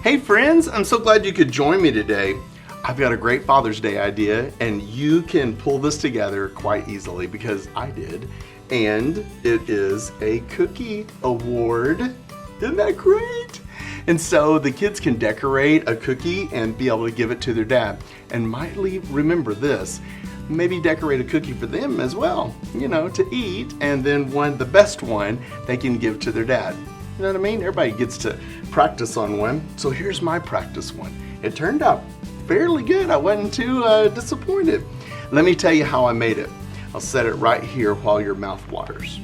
Hey friends, I'm so glad you could join me today. I've got a great Father's Day idea, and you can pull this together quite easily because I did. And it is a cookie award. Isn't that great? And so the kids can decorate a cookie and be able to give it to their dad. And might remember this, maybe decorate a cookie for them as well, you know, to eat. And then the best one, they can give to their dad. You know what I mean? Everybody gets to practice on one. So here's my practice one. It turned out fairly good. I wasn't too disappointed. Let me tell you how I made it. I'll set it right here while your mouth waters.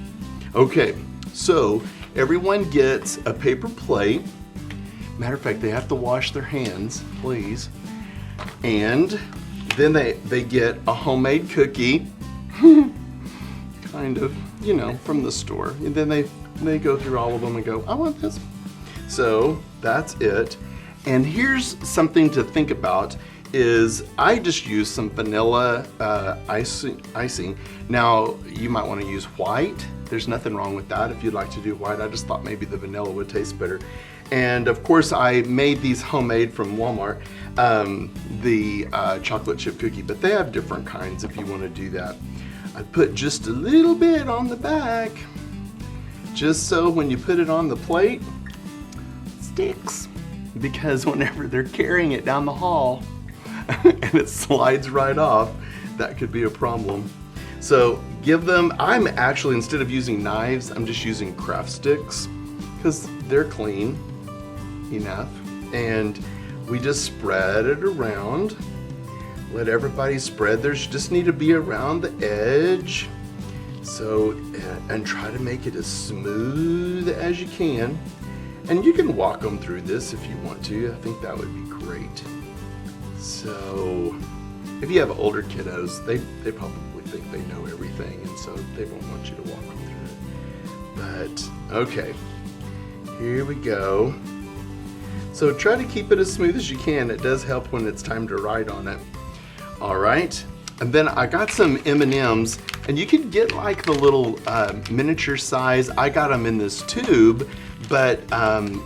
Okay, so everyone gets a paper plate. Matter of fact, they have to wash their hands, please. And then they get a homemade cookie, kind of, you know, from the store. And then they go through all of them and go, I want this. So that's it. And here's something to think about is I just use some vanilla icing. Now, you might want to use white. There's nothing wrong with that if you'd like to do white. I just thought maybe the vanilla would taste better. And of course, I made these homemade from Walmart, the chocolate chip cookie, but they have different kinds if you want to do that. I put just a little bit on the back, just so when you put it on the plate, it sticks. Because whenever they're carrying it down the hall and it slides right off, that could be a problem. So give them, I'm actually, instead of using knives, I'm just using craft sticks because they're clean enough. And we just spread it around. Let everybody spread. There's just need to be around the edge. So, and try to make it as smooth as you can. And you can walk them through this if you want to. I think that would be great. So, if you have older kiddos, they probably think they know everything, and so they won't want you to walk them through it. But, okay, here we go. So try to keep it as smooth as you can. It does help when it's time to write on it. All right, and then I got some M&Ms, and you can get like the little miniature size. I got them in this tube, but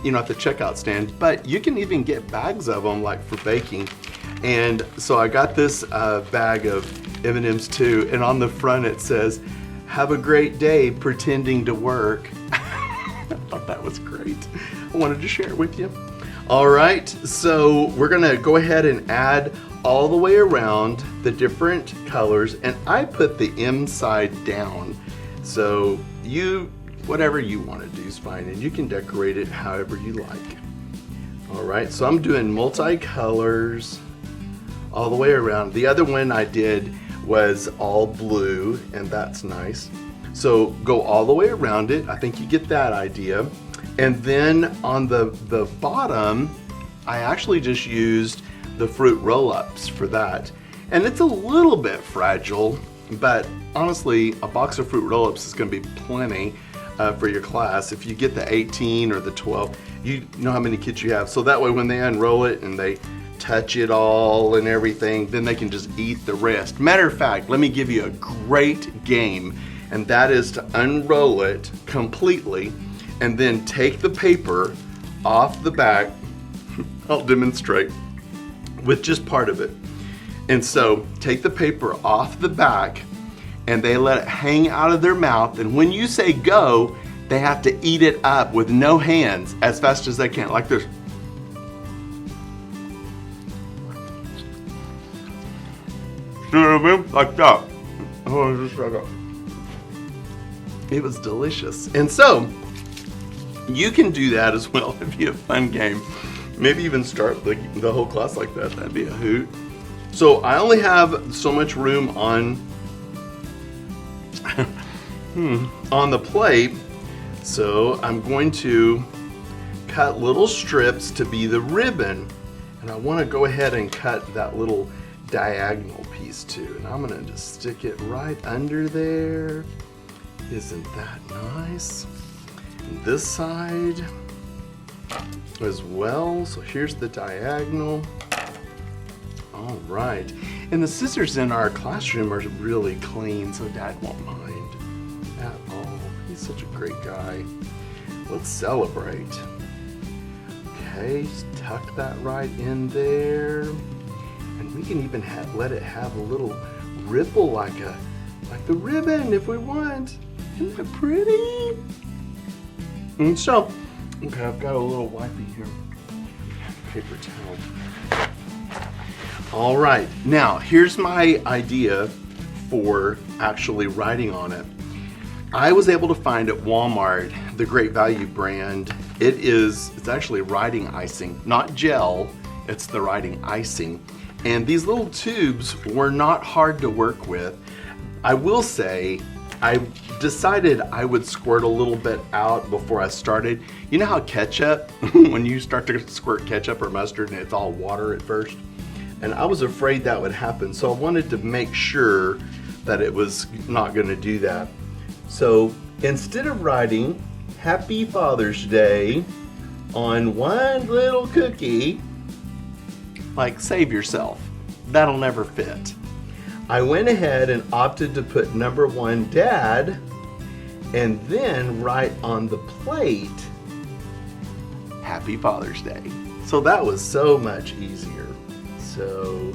you know, at the checkout stand, but you can even get bags of them like for baking. And so I got this bag of M&Ms too, and on the front it says, "Have a great day pretending to work." I thought that was great. I wanted to share it with you. All right, so we're gonna go ahead and add all the way around the different colors, and I put the M side down. So whatever you want to do is fine, and you can decorate it however you like. All right, so I'm doing multi-colors all the way around. The other one I did was all blue, and that's nice. So go all the way around it. I think you get that idea. And then on the bottom, I actually just used the fruit roll-ups for that. And it's a little bit fragile, but honestly, a box of fruit roll-ups is gonna be plenty for your class. If you get the 18 or the 12, you know how many kids you have. So that way when they unroll it and they touch it all and everything, then they can just eat the rest. Matter of fact, let me give you a great game, and that is to unroll it completely and then take the paper off the back. I'll demonstrate with just part of it. And so take the paper off the back and they let it hang out of their mouth, and when you say go, they have to eat it up with no hands as fast as they can, like this. See what I mean? Like that. Oh, just like that. It was delicious. And so you can do that as well. It'd be a fun game. Maybe even start the whole class like that. That'd be a hoot. So I only have so much room on on the plate. So I'm going to cut little strips to be the ribbon. And I want to go ahead and cut that little diagonal piece too. And I'm going to just stick it right under there. Isn't that nice? And this side as well. So here's the diagonal. All right. And the scissors in our classroom are really clean, so Dad won't mind at all. He's such a great guy. Let's celebrate. Okay, just tuck that right in there. And we can even let it have a little ripple like the ribbon if we want. Isn't that pretty? And so, okay, I've got a little wipey here. Paper towel. All right, now here's my idea for actually writing on it. I was able to find at Walmart the Great Value brand. It's actually writing icing, not gel, it's the writing icing. And these little tubes were not hard to work with. I will say, I decided I would squirt a little bit out before I started. You know how ketchup, when you start to squirt ketchup or mustard and it's all water at first? And I was afraid that would happen, so I wanted to make sure that it was not gonna do that. So instead of writing Happy Father's Day on one little cookie, like save yourself, that'll never fit. I went ahead and opted to put number 1 Dad, and then write on the plate Happy Father's Day. So that was so much easier. So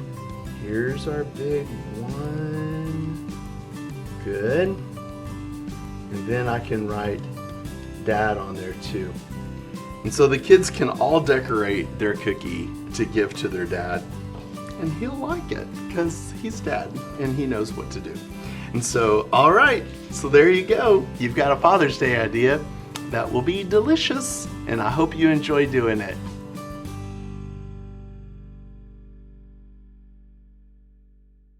here's our big one. Good. And then I can write Dad on there too. And so the kids can all decorate their cookie to give to their dad. And he'll like it because he's Dad and he knows what to do. And so, all right, so there you go. You've got a Father's Day idea that will be delicious, and I hope you enjoy doing it.